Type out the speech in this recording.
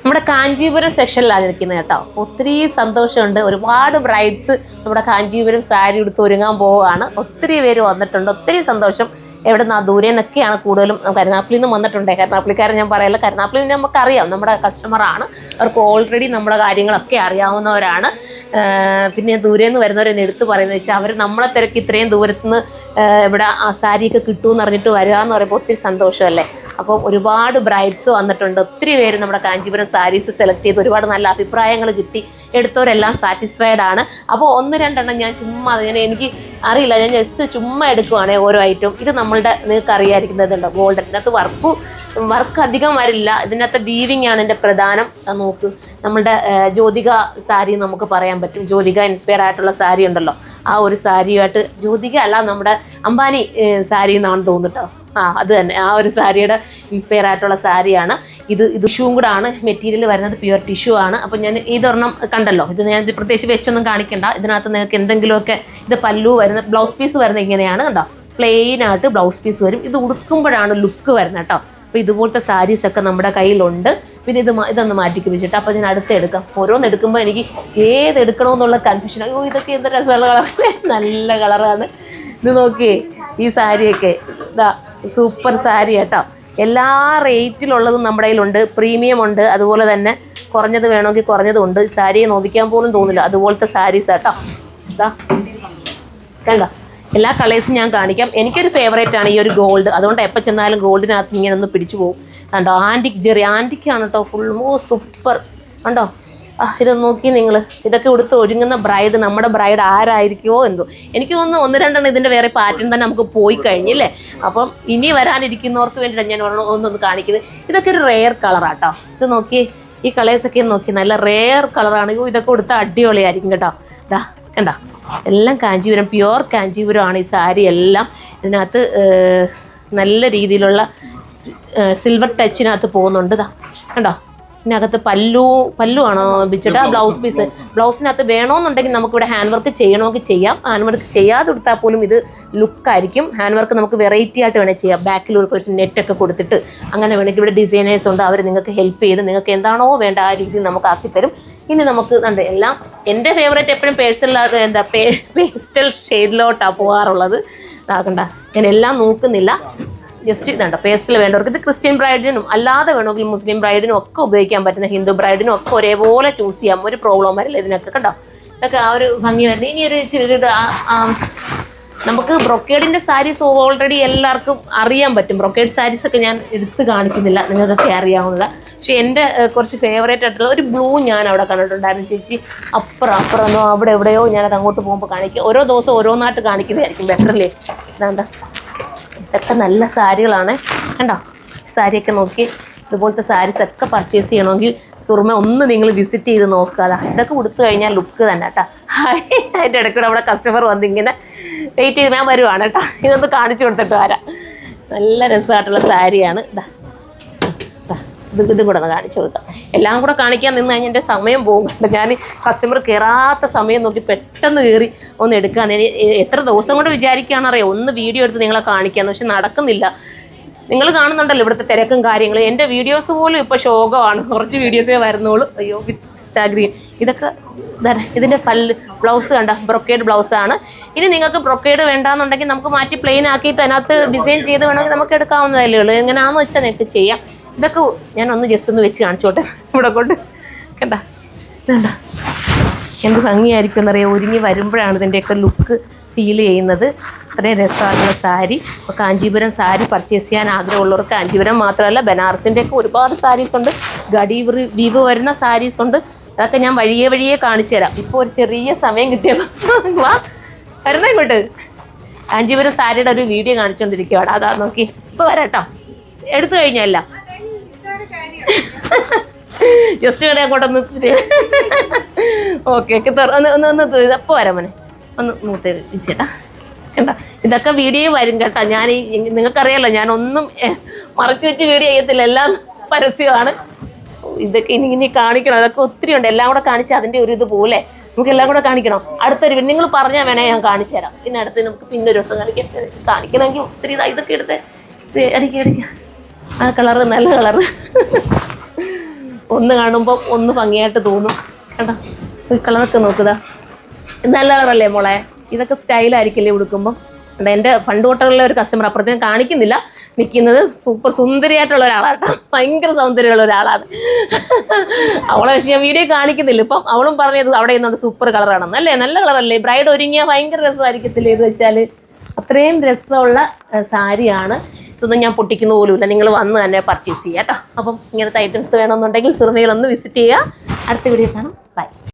നമ്മുടെ കാഞ്ചീപുരം സെക്ഷനിലാണ് ഇരിക്കുന്നത് കേട്ടോ. ഒത്തിരി സന്തോഷമുണ്ട്. ഒരുപാട് ബ്രൈഡ്സ് നമ്മുടെ കാഞ്ചീപുരം സാരി എടുത്ത് ഒരുങ്ങാൻ പോവുകയാണ്. ഒത്തിരി പേര് വന്നിട്ടുണ്ട്. ഒത്തിരി സന്തോഷം. എവിടെ നിന്നാ ദൂരെ നിന്നൊക്കെയാണ് കൂടുതലും. കരുനാഗപ്പള്ളിയിൽ നിന്ന് വന്നിട്ടുണ്ട്. കരുനാഗപ്പള്ളിക്കാരൻ ഞാൻ പറയല്ല, കരുനാഗപ്പള്ളിയിൽ നമുക്കറിയാം, നമ്മുടെ കസ്റ്റമറാണ്. അവർക്ക് ഓൾറെഡി നമ്മുടെ കാര്യങ്ങളൊക്കെ അറിയാവുന്നവരാണ്. പിന്നെ ദൂരെ നിന്ന് വരുന്നവരെന്ന് എടുത്ത് പറയുന്നത് വെച്ചാൽ അവർ നമ്മളെ തിരക്ക് ഇത്രയും ദൂരത്തുനിന്ന് ഇവിടെ ആ സാരിയൊക്കെ കിട്ടുമെന്ന് അറിഞ്ഞിട്ട് വരിക എന്ന് പറയുമ്പോൾ ഒത്തിരി സന്തോഷമല്ലേ. അപ്പോൾ ഒരുപാട് ബ്രൈഡ്സ് വന്നിട്ടുണ്ട്. ഒത്തിരി പേര് നമ്മുടെ കാഞ്ചീപുരം സാരീസ് സെലക്ട് ചെയ്ത് ഒരുപാട് നല്ല അഭിപ്രായങ്ങൾ കിട്ടി. എടുത്തവരെല്ലാം സാറ്റിസ്ഫൈഡ് ആണ്. അപ്പോൾ 1-2 ഞാൻ ചുമ്മാ എനിക്ക് അറിയില്ല, ഞാൻ ജസ്റ്റ് ചുമ്മാ എടുക്കുവാണെങ്കിൽ ഓരോ ഐറ്റം. ഇത് നമ്മളുടെ നിങ്ങൾക്ക് അറിയാതിരിക്കുന്നതുണ്ട് ഗോൾഡൻ. ഇതിനകത്ത് വർക്ക് അധികം വരില്ല. ഇതിനകത്ത് വീവിങ് ആണ് എൻ്റെ പ്രധാനം. നോക്ക്, നമ്മളുടെ ജ്യോതിക സാരി നമുക്ക് പറയാൻ പറ്റും. ജ്യോതിക ഇൻസ്പയർ ആയിട്ടുള്ള സാരി ഉണ്ടല്ലോ, ആ ഒരു സാരിയുമായിട്ട്, ജ്യോതിക അല്ല നമ്മുടെ അംബാനി സാരി എന്നാണ് തോന്നുട്ടോ. അത് തന്നെ, ആ ഒരു സാരിയുടെ ഇൻസ്പയർ ആയിട്ടുള്ള സാരിയാണ് ഇത്. ടിഷ്യൂവും കൂടെ ആണ് മെറ്റീരിയൽ വരുന്നത്, പ്യുവർ ടിഷ്യൂ ആണ്. അപ്പം ഞാൻ ഇതൊരെണ്ണം കണ്ടല്ലോ, ഇത് ഞാൻ പ്രത്യേകിച്ച് വെച്ചൊന്നും കാണിക്കണ്ട. ഇതിനകത്ത് നിങ്ങൾക്ക് എന്തെങ്കിലുമൊക്കെ, ഇത് പല്ലു വരുന്ന, ബ്ലൗസ് പീസ് വരുന്നത് ഇങ്ങനെയാണ് കണ്ടോ, പ്ലെയിൻ ആയിട്ട് ബ്ലൗസ് പീസ് വരും. ഇത് ഉടുക്കുമ്പോഴാണ് ലുക്ക് വരുന്നത് കേട്ടോ. അപ്പോൾ ഇതുപോലത്തെ സാരീസൊക്കെ നമ്മുടെ കയ്യിലുണ്ട്. പിന്നെ ഇതൊന്ന് മാറ്റിക്ക് വെച്ചിട്ട് അപ്പോൾ ഞാൻ അടുത്തെടുക്കാം. ഓരോന്ന് എടുക്കുമ്പോൾ എനിക്ക് ഏതെടുക്കണമെന്നുള്ള കൺഫ്യൂഷൻ. അയ്യോ ഇതൊക്കെ എന്ത് രസമുള്ള കളറല്ലേ, നല്ല കളറാണ്. ഇത് നോക്കിയേ, ഈ സാരിയൊക്കെ ഇതാ സൂപ്പർ സാരി കേട്ടോ. എല്ലാ റേറ്റിലുള്ളതും നമ്മുടെ കയ്യിലുണ്ട്. പ്രീമിയം ഉണ്ട്, അതുപോലെ തന്നെ കുറഞ്ഞത് വേണമെങ്കിൽ കുറഞ്ഞതും ഉണ്ട്. സാരിയെ നോക്കിക്കാൻ പോലും തോന്നില്ല, അതുപോലത്തെ സാരീസ് കേട്ടോ. ഇതാ കണ്ടോ, എല്ലാ കളേഴ്സും ഞാൻ കാണിക്കാം. എനിക്കൊരു ഫേവറേറ്റ് ആണ് ഈ ഒരു ഗോൾഡ്. അതുകൊണ്ട് എപ്പോൾ ചെന്നാലും ഗോൾഡിനകത്ത് ഇങ്ങനെ ഒന്ന് പിടിച്ചു പോകും. കണ്ടോ, ആൻറ്റിക് ജെറി, ആൻറ്റിക്കാണ് കേട്ടോ ഫുൾ. സൂപ്പർ കണ്ടോ. ഇത് നോക്കി നിങ്ങൾ, ഇതൊക്കെ ഉടുത്ത് ഒരുങ്ങുന്ന ബ്രൈഡ്, നമ്മുടെ ബ്രൈഡ് ആരായിരിക്കുമോ എന്തോ. എനിക്ക് തോന്നുന്നു 1-2 ഇതിൻ്റെ വേറെ പാറ്റേൺ തന്നെ നമുക്ക് പോയി കഴിഞ്ഞില്ലേ. അപ്പം ഇനി വരാനിരിക്കുന്നവർക്ക് വേണ്ടിയിട്ടാണ് ഞാൻ ഒന്നൊന്ന് കാണിക്കുന്നത്. ഇതൊക്കെ ഒരു റെയർ കളറാട്ടോ. ഇത് നോക്കി, ഈ കളേഴ്സൊക്കെ നോക്കി, നല്ല റെയർ കളറാണ്. ഇതൊക്കെ ഉടുത്ത അടിപൊളിയായിരിക്കും കേട്ടോ. ഇതാ കണ്ടോ, എല്ലാം കാഞ്ചീപുരം, പ്യുവർ കാഞ്ചീപുരം ആണ് ഈ സാരി എല്ലാം. ഇതിനകത്ത് നല്ല രീതിയിലുള്ള സിൽവർ ടച്ചിനകത്ത് പോകുന്നുണ്ട്. ഇതാ കണ്ടോ, ഇതിനകത്ത് പല്ലു ആണോ വെച്ചിട്ട് ബ്ലൗസ് പീസ്. ബ്ലൗസിനകത്ത് വേണമെന്നുണ്ടെങ്കിൽ നമുക്കിവിടെ ഹാൻഡ് വർക്ക് ചെയ്യണമെങ്കിൽ ചെയ്യാം. ഹാൻഡ് വർക്ക് ചെയ്യാതെ കൊടുത്താൽ പോലും ഇത് ലുക്കായിരിക്കും. ഹാൻഡ് വർക്ക് നമുക്ക് വെറൈറ്റി ആയിട്ട് വേണേൽ ചെയ്യാം. ബാക്കിൽ ഒരു നെറ്റൊക്കെ കൊടുത്തിട്ട് അങ്ങനെ വേണമെങ്കിൽ ഇവിടെ ഡിസൈനേഴ്സ് ഉണ്ട്, അവർ നിങ്ങൾക്ക് ഹെൽപ്പ് ചെയ്ത് നിങ്ങൾക്ക് എന്താണോ വേണ്ട ആ രീതിയിൽ നമുക്ക് ആക്കിത്തരും. ഇനി നമുക്ക് കണ്ട് എല്ലാം എൻ്റെ ഫേവറേറ്റ് എപ്പോഴും പേസ്റ്റൽ ഷെയ്ഡിലോട്ടാണ് പോകാറുള്ളത്. ഇതാക്കണ്ട, ഞാൻ എല്ലാം നോക്കുന്നില്ല, ജസ്റ്റ് ഇതുണ്ട്. പേസ്റ്റൽ വേണ്ടവർക്ക് ഇത് ക്രിസ്ത്യൻ ബ്രൈഡിനും അല്ലാതെ വേണമെങ്കിൽ മുസ്ലിം ബ്രൈഡിനും ഒക്കെ ഉപയോഗിക്കാൻ പറ്റുന്ന, ഹിന്ദു ബ്രൈഡിനും ഒക്കെ ഒരേപോലെ ചൂസ് ചെയ്യാം. ഒരു പ്രോബ്ലം വരില്ല ഇതിനൊക്കെ കണ്ടോ. ഇതൊക്കെ ആ ഒരു ഭംഗി വരുന്നത്. ഇനി ഒരു ചെറിയ നമുക്ക് ബ്രൊക്കേഡിൻ്റെ സാരീസ് ഓൾറെഡി എല്ലാവർക്കും അറിയാൻ പറ്റും. ബ്രൊക്കേഡ് സാരീസൊക്കെ ഞാൻ എടുത്ത് കാണിക്കുന്നില്ല, നിങ്ങൾക്കൊക്കെ അറിയാവുന്നതാണ്. പക്ഷെ എൻ്റെ കുറച്ച് ഫേവറേറ്റ് ആയിട്ടുള്ള ഒരു ബ്ലൂ ഞാൻ അവിടെ കണ്ടിട്ടുണ്ടായിരുന്നു ചേച്ചി. അപ്പുറമോ അവിടെ എവിടെയോ ഞാനത് അങ്ങോട്ട് പോകുമ്പോൾ കാണിക്കുക. ഓരോ ദിവസം ഓരോന്നായിട്ട് കാണിക്കുന്നതായിരിക്കും ബെറ്ററല്ലേ. ഇതാ ഇതൊക്കെ നല്ല സാരികളാണ് കണ്ടോ. സാരിയൊക്കെ നോക്കി, ഇതുപോലത്തെ സാരീസൊക്കെ പർച്ചേസ് ചെയ്യണമെങ്കിൽ സുറുമ ഒന്ന് നിങ്ങൾ വിസിറ്റ് ചെയ്ത് നോക്കുക. അതാ ഇതൊക്കെ കൊടുത്തു കഴിഞ്ഞാൽ ലുക്ക് തന്നെ കേട്ടോ. അതിൻ്റെ ഇടയ്ക്കൂടെ അവിടെ കസ്റ്റമർ വന്നിങ്ങനെ വെയിറ്റ് ചെയ്ത് ഞാൻ വരുവാണ് കേട്ടോ. ഇതൊന്ന് കാണിച്ചു കൊടുത്തിട്ട് വരാം. നല്ല രസമായിട്ടുള്ള സാരിയാണ്. ഇതും കൂടെ ഒന്ന് കാണിച്ചു കൊടുക്കാം. എല്ലാം കൂടെ കാണിക്കാൻ നിന്ന് കഴിഞ്ഞാൽ എൻ്റെ സമയം പോകുന്നുണ്ട്. ഞാൻ കസ്റ്റമർ കയറാത്ത സമയം നോക്കി പെട്ടെന്ന് കയറി ഒന്ന് എടുക്കാൻ എത്ര ദിവസം കൊണ്ട് വിചാരിക്കുകയാണെന്നറിയാം ഒന്ന് വീഡിയോ എടുത്ത് നിങ്ങളെ കാണിക്കാമെന്ന്. പക്ഷെ നടക്കുന്നില്ല. നിങ്ങൾ കാണുന്നുണ്ടല്ലോ ഇവിടുത്തെ തിരക്കും കാര്യങ്ങളും. എൻ്റെ വീഡിയോസ് പോലും ഇപ്പോൾ ശോകമാണ്, കുറച്ച് വീഡിയോസേ വരുന്നുള്ളൂ. അയ്യോ ഗ്രീൻ ഇതൊക്കെ ഇതിൻ്റെ ബ്ലൗസ് കണ്ട ബ്രൊക്കേഡ് ബ്ലൗസാണ്. ഇനി നിങ്ങൾക്ക് ബ്രൊക്കേഡ് വേണ്ടാന്നുണ്ടെങ്കിൽ നമുക്ക് മാറ്റി പ്ലെയിൻ ആക്കിയിട്ട് അതിനകത്ത് ഡിസൈൻ ചെയ്ത് വേണമെങ്കിൽ നമുക്ക് എടുക്കാവുന്നതല്ലേ ഉള്ളൂ. എങ്ങനെയാണെന്ന് വെച്ചാൽ നിങ്ങൾക്ക് ചെയ്യാം. ഇതൊക്കെ ഞാനൊന്ന് ജസ്റ്റ് ഒന്ന് വെച്ച് കാണിച്ചോട്ടെ ഇവിടെ കൊണ്ട്. കണ്ട ഇതണ്ട എന്ത് ഭംഗിയായിരിക്കും എന്നറിയാം. ഒരുങ്ങി വരുമ്പോഴാണ് ഇതിൻ്റെയൊക്കെ ലുക്ക് ഫീൽ ചെയ്യുന്നത്. അത്രയും രസമായിട്ടുള്ള സാരി. അപ്പോൾ കാഞ്ചീപുരം സാരി പർച്ചേസ് ചെയ്യാൻ ആഗ്രഹമുള്ളവർക്ക് കാഞ്ചീപുരം മാത്രമല്ല ബനാറസിൻ്റെയൊക്കെ ഒരുപാട് സാരീസ് ഉണ്ട്. ഗഡി വീവ് വരുന്ന സാരീസ് ഉണ്ട്. അതൊക്കെ ഞാൻ വഴിയെ കാണിച്ചു തരാം. ഇപ്പോൾ ഒരു ചെറിയ സമയം കിട്ടിയപ്പോൾ വാ വരണേ ഇങ്ങോട്ട്. കാഞ്ചീപുരം സാരിയുടെ ഒരു വീഡിയോ കാണിച്ചുകൊണ്ടിരിക്കുകയാണ്. അതാ നോക്കി ഇപ്പോൾ വരാട്ടോ. എടുത്തു കഴിഞ്ഞല്ല ജസ്റ്റ് ഇവിടെ അങ്ങോട്ടൊന്ന് ഓക്കെ ഒന്ന് അപ്പോൾ വരാം മോനെ. ഒന്ന് മൂത്ത് ചേട്ടാ കണ്ട ഇതൊക്കെ വീഡിയോ വരും കേട്ടോ. ഞാൻ നിങ്ങൾക്കറിയാലോ ഞാനൊന്നും മറച്ചു വെച്ച് വീഡിയോ ചെയ്യത്തില്ല, എല്ലാം പരസ്യമാണ്. ഇതൊക്കെ ഇനി കാണിക്കണം. അതൊക്കെ ഒത്തിരി ഉണ്ട്. എല്ലാം കൂടെ കാണിച്ച് അതിൻ്റെ ഒരു ഇതുപോലെ നമുക്ക് എല്ലാം കൂടെ കാണിക്കണം. അടുത്തൊരു നിങ്ങൾ പറഞ്ഞാൽ വേണേ ഞാൻ കാണിച്ചു തരാം. പിന്നെ അടുത്ത് നമുക്ക് പിന്നെ ഒരു ദിവസം കാണിക്കണമെങ്കിൽ ഒത്തിരി ഇതൊക്കെ എടുത്ത് അടിക്കുക. ആ കളറ് നല്ല കളറ് ഒന്ന് കാണുമ്പോൾ ഒന്ന് ഭംഗിയായിട്ട് തോന്നും. കണ്ടോ ഈ കളറൊക്കെ നോക്കുക, നല്ല കളറല്ലേ മോളെ? ഇതൊക്കെ സ്റ്റൈലായിരിക്കില്ലേ ഉടുക്കുമ്പോൾ? എൻ്റെ പണ്ട് തൊട്ടുള്ള ഒരു കസ്റ്റമർ, അപ്പുറത്തേക്ക് കാണിക്കുന്നില്ല, നിൽക്കുന്നത് സൂപ്പർ സുന്ദരിയായിട്ടുള്ള ഒരാളാട്ടോ, ഭയങ്കര സൗന്ദര്യമുള്ള ഒരാളാണ്. അവളെ പക്ഷേ ഞാൻ വീഡിയോ കാണിക്കുന്നില്ല. ഇപ്പം അവളും പറഞ്ഞത് അവിടെ നിന്നുകൊണ്ട് സൂപ്പർ കളറാണെന്ന്. അല്ലേ, നല്ല കളറല്ലേ? ബ്രൈഡ് ഒരുങ്ങിയാൽ ഭയങ്കര രസമായിരിക്കത്തില്ലേ ഇത് വെച്ചാൽ? അത്രയും രസമുള്ള സാരിയാണ്. ഇതൊന്നും ഞാൻ പൊട്ടിക്കുന്ന പോലുമില്ല. നിങ്ങൾ വന്ന് തന്നെ പർച്ചേസ് ചെയ്യാം കേട്ടോ. അപ്പം ഇങ്ങനത്തെ ഐറ്റംസ് വേണമെന്നുണ്ടെങ്കിൽ സിറുമയിൽ ഒന്ന് വിസിറ്റ് ചെയ്യുക. അടുത്ത വീഡിയോ കാണാം. ബൈ.